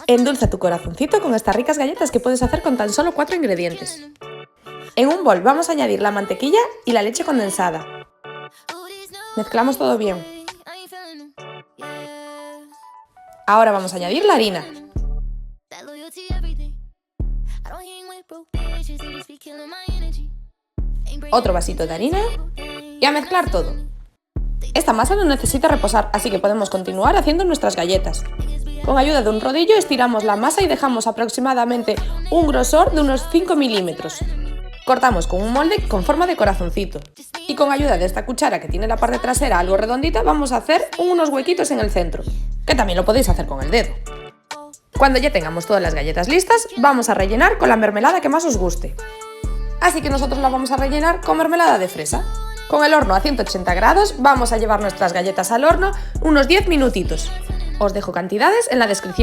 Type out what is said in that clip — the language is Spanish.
Endulza tu corazoncito con estas ricas galletas que puedes hacer con tan solo 4 ingredientes. En un bol vamos a añadir la mantequilla y la leche condensada. Mezclamos todo bien. Ahora vamos a añadir la harina. Otro vasito de harina y a mezclar todo. Esta masa no necesita reposar, así que podemos continuar haciendo nuestras galletas. Con ayuda de un rodillo estiramos la masa y dejamos aproximadamente un grosor de unos 5 milímetros. Cortamos con un molde con forma de corazoncito. Y con ayuda de esta cuchara que tiene la parte trasera algo redondita vamos a hacer unos huequitos en el centro, que también lo podéis hacer con el dedo. Cuando ya tengamos todas las galletas listas, vamos a rellenar con la mermelada que más os guste. Así que nosotros la vamos a rellenar con mermelada de fresa. Con el horno a 180 grados vamos a llevar nuestras galletas al horno unos 10 minutitos. Os dejo cantidades en la descripción.